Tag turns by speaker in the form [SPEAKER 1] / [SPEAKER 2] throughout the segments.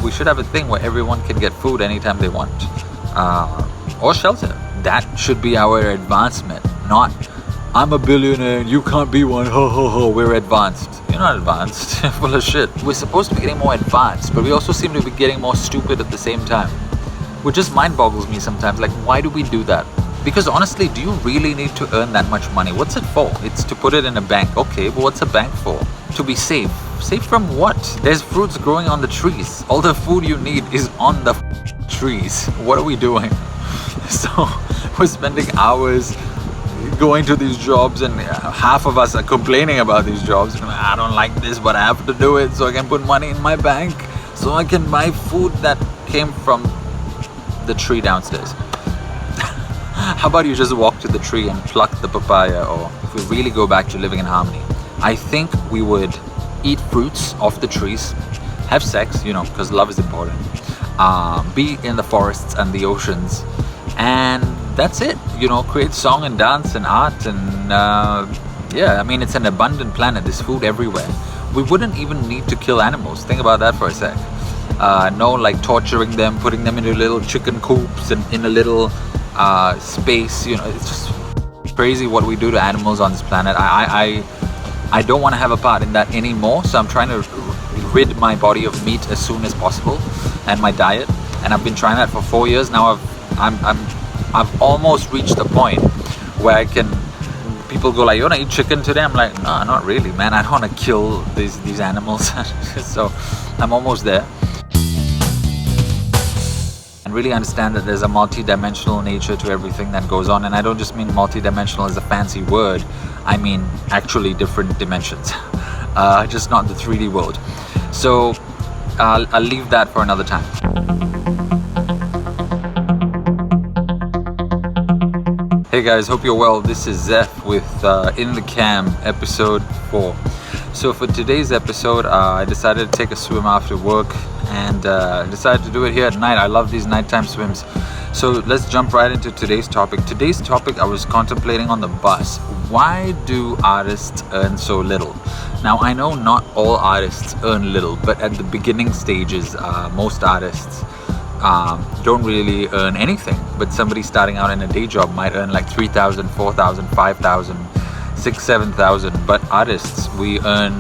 [SPEAKER 1] we should have a thing where everyone can get food anytime they want, or shelter. That should be our advancement, not I'm a billionaire and you can't be one, ho ho ho, we're advanced. You're not advanced. You're full of shit. We're supposed to be getting more advanced, but we also seem to be getting more stupid at the same time, which just mind boggles me sometimes. Like, why do we do that? Because honestly, do you really need to earn that much money? What's it for? It's to put it in a bank. Okay, but what's a bank for? To be safe. Safe from what? There's fruits growing on the trees. All the food you need is on the trees. What are we doing? So we're spending hours going to these jobs, and half of us are complaining about these jobs. I don't like this, but I have to do it so I can put money in my bank, so I can buy food that came from the tree downstairs. How about you just walk to the tree and pluck the papaya? Or if we really go back to living in harmony, I think we would eat fruits off the trees, have sex, because love is important, be in the forests and the oceans, and that's it. Create song and dance and art, and it's an abundant planet. There's food everywhere. We wouldn't even need to kill animals. Think about that for a sec. No, like torturing them, putting them into little chicken coops and in a little space. It's just crazy what we do to animals on this planet. I don't want to have a part in that anymore, so I'm trying to rid my body of meat as soon as possible, and my diet. And I've been trying that for 4 years now. I've almost reached a point where people go like, you want to eat chicken today? I'm like, no, not really, man. I don't want to kill these animals. So I'm almost there. And really understand that there's a multi-dimensional nature to everything that goes on. And I don't just mean multi-dimensional as a fancy word. I mean actually different dimensions, just not the 3D world. So I'll leave that for another time. Hey guys, hope you're well. This is Zephyr with In the Cam episode 4. So for today's episode, I decided to take a swim after work, and decided to do it here at night. I love these nighttime swims. So let's jump right into today's topic. Today's topic I was contemplating on the bus. Why do artists earn so little? Now I know not all artists earn little, but at the beginning stages, most artists don't really earn anything. But somebody starting out in a day job might earn like 3,000, 4,000, 5,000, 6,000, 7,000. But artists, we earn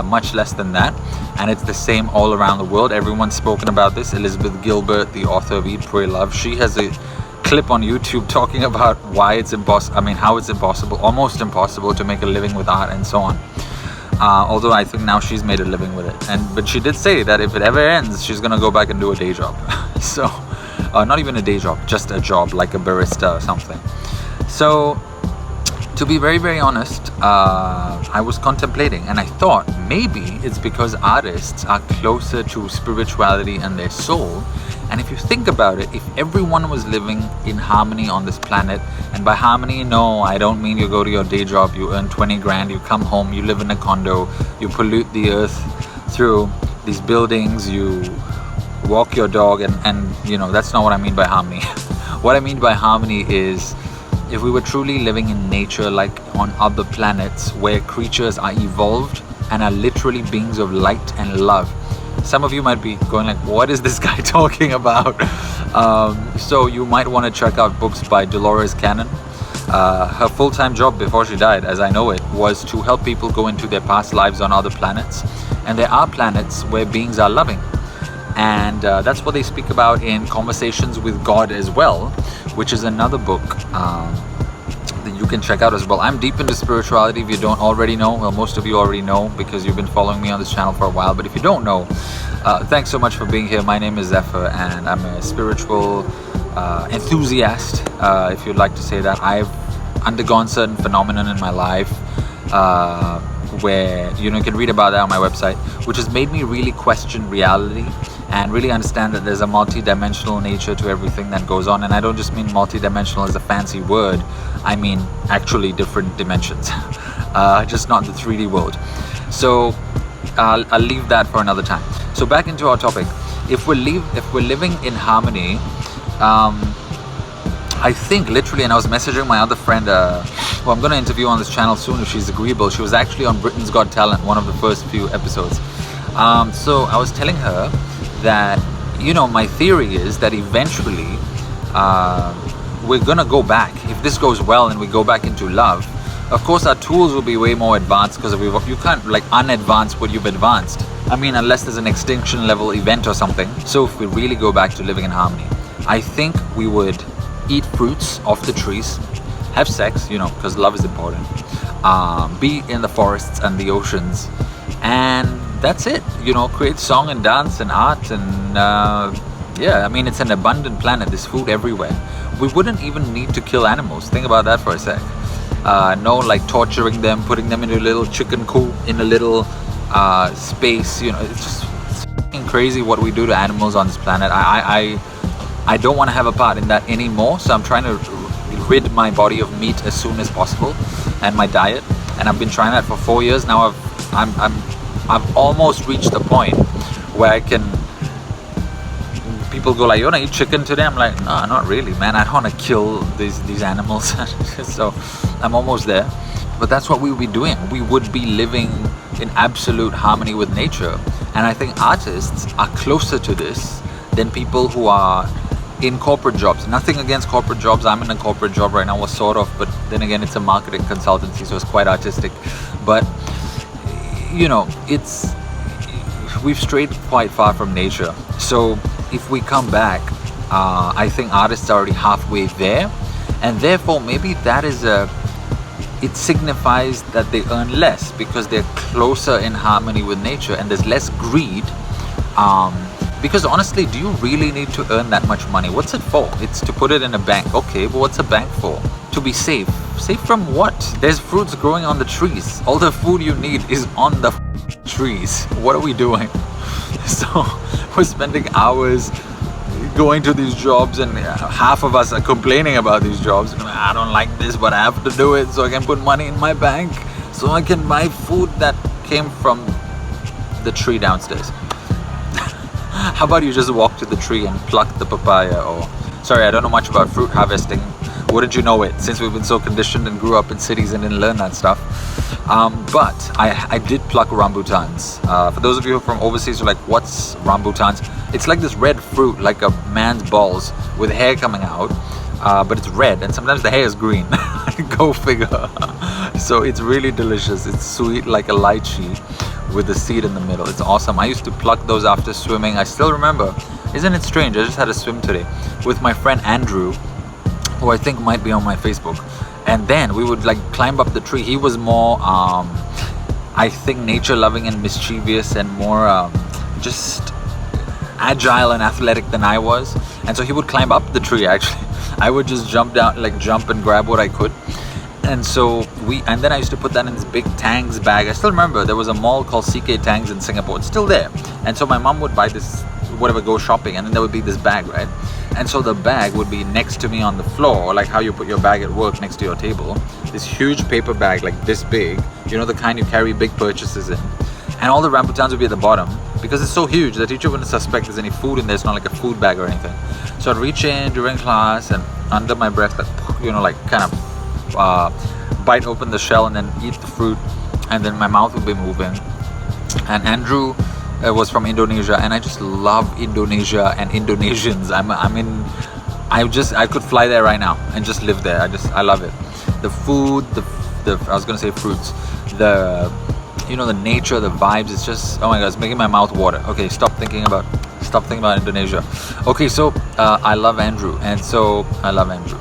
[SPEAKER 1] much less than that. And it's the same all around the world. Everyone's spoken about this. Elizabeth Gilbert, the author of Eat, Pray, Love, she has a clip on YouTube talking about why it's how it's impossible, almost impossible to make a living with art and so on. Although I think now she's made a living with it. But she did say that if it ever ends, she's gonna go back and do a day job. So, not even a day job, just a job like a barista or something. So, to be very, very honest, I was contemplating, and I thought maybe it's because artists are closer to spirituality and their soul. And if you think about it, if everyone was living in harmony on this planet, and by harmony, no, I don't mean you go to your day job, you earn 20 grand, you come home, you live in a condo, you pollute the earth through these buildings, you walk your dog, and that's not what I mean by harmony. What I mean by harmony is, if we were truly living in nature, like on other planets where creatures are evolved and are literally beings of light and love. Some of you might be going like, what is this guy talking about? So you might want to check out books by Dolores Cannon. Her full-time job before she died, as I know it, was to help people go into their past lives on other planets. And there are planets where beings are loving. And that's what they speak about in Conversations with God as well, which is another book that you can check out as well. I'm deep into spirituality. If you don't already know, well, most of you already know because you've been following me on this channel for a while. But if you don't know, thanks so much for being here. My name is Zephyr, and I'm a spiritual enthusiast, if you'd like to say that. I've undergone certain phenomenon in my life where you can read about that on my website, which has made me really question reality and really understand that there's a multi-dimensional nature to everything that goes on. And I don't just mean multi-dimensional as a fancy word, I mean actually different dimensions, just not the 3D world. So I'll leave that for another time. So back into our topic. If we're living in harmony, I think literally, and I was messaging my other friend who I'm going to interview on this channel soon if she's agreeable. She was actually on Britain's Got Talent, one of the first few episodes. So I was telling her that, my theory is that eventually we're gonna go back. If this goes well and we go back into love, of course our tools will be way more advanced, because you can't like unadvance what you've advanced. I mean, unless there's an extinction level event or something. So if we really go back to living in harmony, I think we would eat fruits off the trees, have sex, because love is important, be in the forests and the oceans, and that's it. Create song and dance and art, and yeah, I mean, it's an abundant planet. There's food everywhere. We wouldn't even need to kill animals. Think about that for a sec. No, like torturing them, putting them in a little chicken coop in a little space. It's just crazy what we do to animals on this planet. I don't want to have a part in that anymore. So I'm trying to rid my body of meat as soon as possible, and my diet. And I've been trying that for 4 years now. I've almost reached the point where I can. People go like, "You wanna eat chicken today?" I'm like, "No, not really, man. I don't want to kill these animals." So I'm almost there. But that's what we would be doing. We would be living in absolute harmony with nature. And I think artists are closer to this than people who are in corporate jobs. Nothing against corporate jobs. I'm in a corporate job right now, sort of. But then again, it's a marketing consultancy, so it's quite artistic. But we've strayed quite far from nature. So if we come back, I think artists are already halfway there, and therefore maybe that is it signifies that they earn less because they're closer in harmony with nature, and there's less greed. Because honestly, do you really need to earn that much money? What's it for? It's to put it in a bank. Okay, but what's a bank for? To be safe. Safe from what? There's fruits growing on the trees. All the food you need is on the trees. What are we doing? So we're spending hours going to these jobs, and half of us are complaining about these jobs. I don't like this, but I have to do it so I can put money in my bank, so I can buy food that came from the tree downstairs. How about you just walk to the tree and pluck the papaya? Or sorry, I don't know much about fruit harvesting. Wouldn't you know it, since we've been so conditioned and grew up in cities and didn't learn that stuff. But I did pluck rambutans. For those of you who are from overseas, you're like, what's rambutans? It's like this red fruit, like a man's balls with hair coming out, but it's red, and sometimes the hair is green. Go figure. So it's really delicious. It's sweet like a lychee with the seed in the middle. It's awesome. I used to pluck those after swimming. I still remember. Isn't it strange? I just had a swim today with my friend Andrew, who I think might be on my Facebook. And then we would like climb up the tree. He was more, I think, nature loving and mischievous, and more just agile and athletic than I was. And so he would climb up the tree actually. I would just jump down, like jump and grab what I could. And so and then I used to put that in this big Tangs bag. I still remember there was a mall called CK Tangs in Singapore. It's still there. And so my mom would buy this, whatever, go shopping, and then there would be this bag, right? And so the bag would be next to me on the floor, like how you put your bag at work next to your table. This huge paper bag, like this big, the kind you carry big purchases in. And all the rambutans would be at the bottom. Because it's so huge, the teacher wouldn't suspect there's any food in there. It's not like a food bag or anything. So I'd reach in during class and under my breath, like kind of bite open the shell and then eat the fruit, and then my mouth would be moving. And Andrew was from Indonesia, and I just love Indonesia and Indonesians. I could fly there right now and just live there. I love it. The food, I was gonna say fruits, the nature, the vibes. It's just, oh my god, it's making my mouth water. Okay, stop thinking about Indonesia. Okay, so I love Andrew, and so I love Andrew.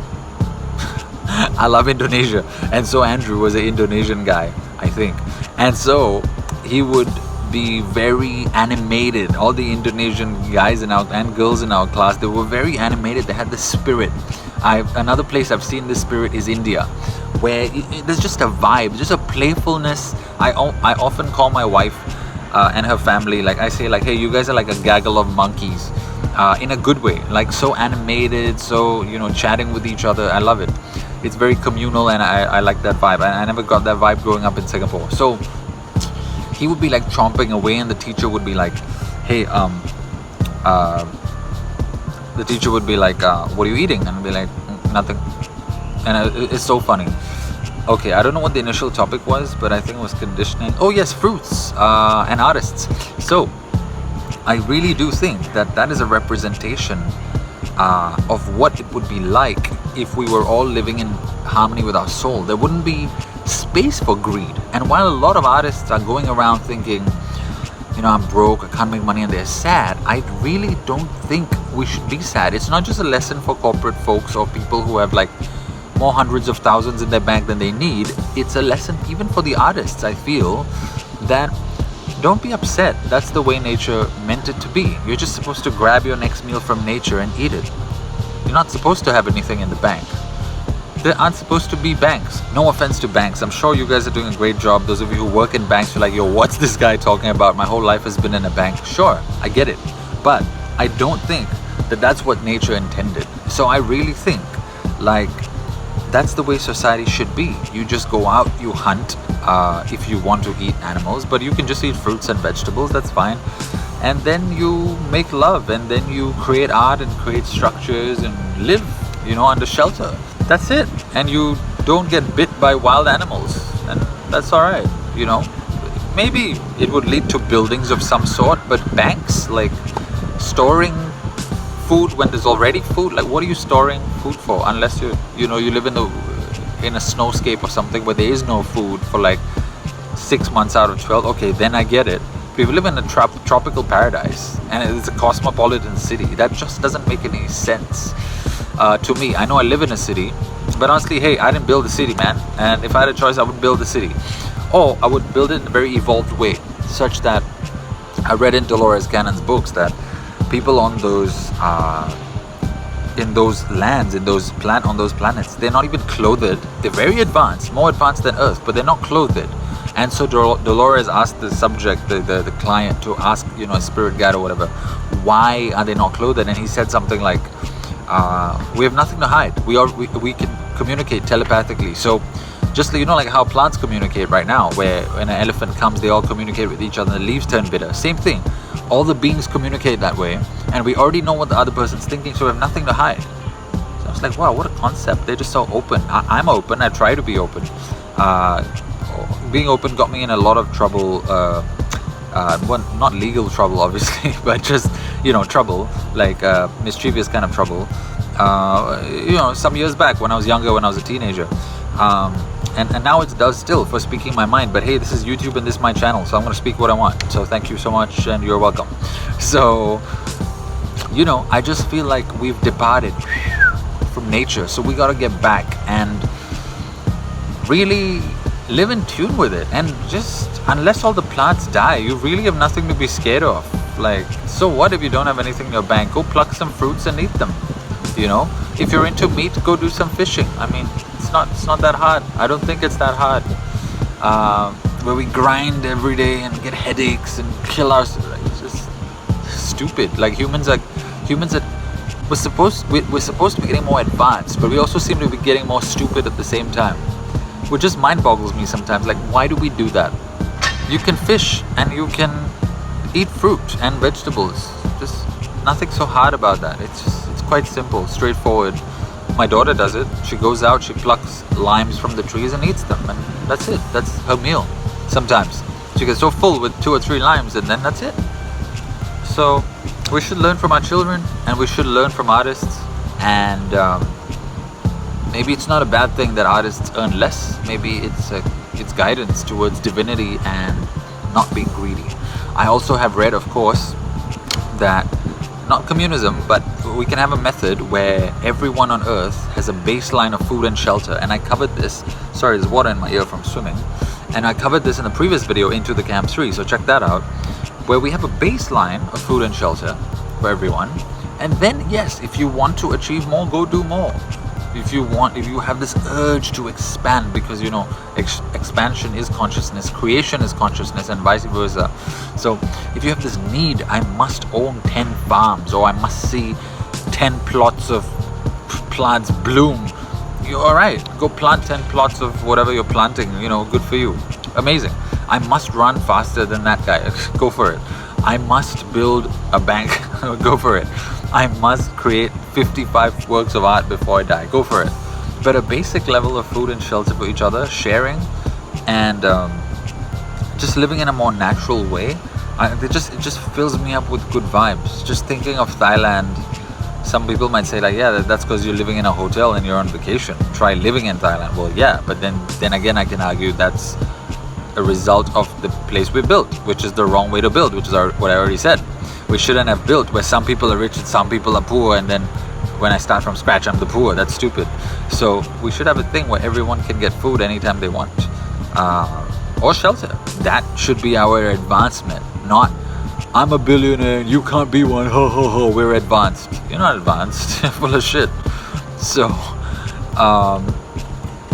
[SPEAKER 1] I love Indonesia, and so Andrew was an Indonesian guy, I think, and so he would be very animated. All the Indonesian guys and girls in our class, they were very animated. They had the spirit. Another place I've seen this spirit is India, where there's just a vibe, just a playfulness. I often call my wife and her family, like I say, like, hey, you guys are like a gaggle of monkeys, in a good way, like so animated, so chatting with each other. I love it. It's very communal, and I like that vibe. I never got that vibe growing up in Singapore. So he would be like chomping away, and the teacher would be like, hey, the teacher would be like, what are you eating? And I'd be like, nothing. And it's so funny. Okay, I don't know what the initial topic was, but I think it was conditioning. Oh yes, fruits and artists. So I really do think that that is a representation of what it would be like if we were all living in harmony with our soul. There wouldn't be space for greed. And while a lot of artists are going around thinking, I'm broke, I can't make money, and they're sad, I really don't think we should be sad. It's not just a lesson for corporate folks or people who have like more hundreds of thousands in their bank than they need. It's a lesson even for the artists, I feel, that don't be upset. That's the way nature meant it to be. You're just supposed to grab your next meal from nature and eat it. You're not supposed to have anything in the bank. There aren't supposed to be banks. No offense to banks. I'm sure you guys are doing a great job. Those of you who work in banks, you're like, yo, what's this guy talking about? My whole life has been in a bank. Sure, I get it. But I don't think that that's what nature intended. So I really think like that's the way society should be. You just go out, you hunt if you want to eat animals, but you can just eat fruits and vegetables, that's fine. And then you make love, and then you create art and create structures and live, under shelter. That's it. And you don't get bit by wild animals, and that's all right. Maybe it would lead to buildings of some sort, but banks, like storing food when there's already food, like what are you storing food for? Unless you live in a snowscape or something where there is no food for like 6 months out of 12. Okay, then I get it. But if you live in a tropical paradise and it's a cosmopolitan city, that just doesn't make any sense to me. I know I live in a city, but honestly, hey, I didn't build the city, man. And if I had a choice, I would build the city, or I would build it in a very evolved way, such that I read in Dolores Cannon's books that people on those in those lands, on those planets, they're not even clothed. They're very advanced, more advanced than Earth, but they're not clothed. And so Dolores asked the subject, the client, to ask, a spirit guide or whatever, why are they not clothed? And he said something like, we have nothing to hide. We can communicate telepathically. So just like how plants communicate right now, where when an elephant comes, they all communicate with each other and the leaves turn bitter. Same thing. All the beings communicate that way, and we already know what the other person's thinking, so we have nothing to hide. So I was like, wow, what a concept. They're just so open. I'm open. I try to be open. Being open got me in a lot of trouble. Well, not legal trouble, obviously, but just, trouble, like mischievous kind of trouble. Some years back when I was younger, when I was a teenager. And now it does still, for speaking my mind. But hey, this is YouTube and this is my channel, so I'm going to speak what I want. So thank you so much, and you're welcome. So, I just feel like we've departed from nature. So we got to get back and really live in tune with it. And just, unless all the plants die, you really have nothing to be scared of. Like, so what if you don't have anything in your bank? Go pluck some fruits and eat them. If you're into meat, go do some fishing. I mean, it's not that hard. I don't think it's that hard. Where we grind every day and get headaches and kill ourselves. It's just stupid. Like humans are we're supposed to be getting more advanced, but we also seem to be getting more stupid at the same time. Which just mind boggles me sometimes. Like, why do we do that? You can fish and you can eat fruit and vegetables. Just nothing so hard about that. It's quite simple, straightforward. My daughter does it. She goes out, she plucks limes from the trees and eats them, and that's it. That's her meal. Sometimes she gets so full with 2 or 3 limes, and then that's it. So we should learn from our children, and we should learn from artists. And maybe it's not a bad thing that artists earn less. Maybe it's guidance towards divinity and not being greedy. I also have read, of course, that not communism, but we can have a method where everyone on Earth has a baseline of food and shelter. And I covered this. Sorry, there's water in my ear from swimming. And I covered this in the previous video, Into the Camp 3, so check that out, where we have a baseline of food and shelter for everyone. And then, yes, if you want to achieve more, go do more. If you have this urge to expand, because expansion is consciousness, creation is consciousness, and vice versa. So if you have this need, I must own 10 farms, or I must see 10 plots of plants bloom. You're alright, go plant 10 plots of whatever you're planting, good for you. Amazing. I must run faster than that guy. Go for it. I must build a bank. Go for it. I must create 55 works of art before I die. Go for it. But a basic level of food and shelter for each other, sharing, and just living in a more natural way, it just fills me up with good vibes. Just thinking of Thailand, some people might say like, yeah, that's because you're living in a hotel and you're on vacation. Try living in Thailand. Well, yeah, but then again, I can argue that's a result of the place we built, which is the wrong way to build, which is what I already said. We shouldn't have built where some people are rich and some people are poor, and then when I start from scratch, I'm the poor. That's stupid. So we should have a thing where everyone can get food anytime they want, or shelter. That should be our advancement, not I'm a billionaire and you can't be one, ho ho ho, we're advanced. You're not advanced. You're full of shit. So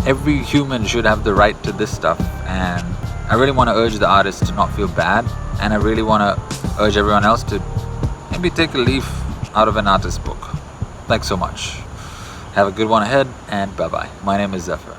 [SPEAKER 1] every human should have the right to this stuff, and I really want to urge the artists to not feel bad, and I really want to urge everyone else to maybe take a leaf out of an artist's book. Thanks so much. Have a good one ahead, and bye bye. My name is Zephyr.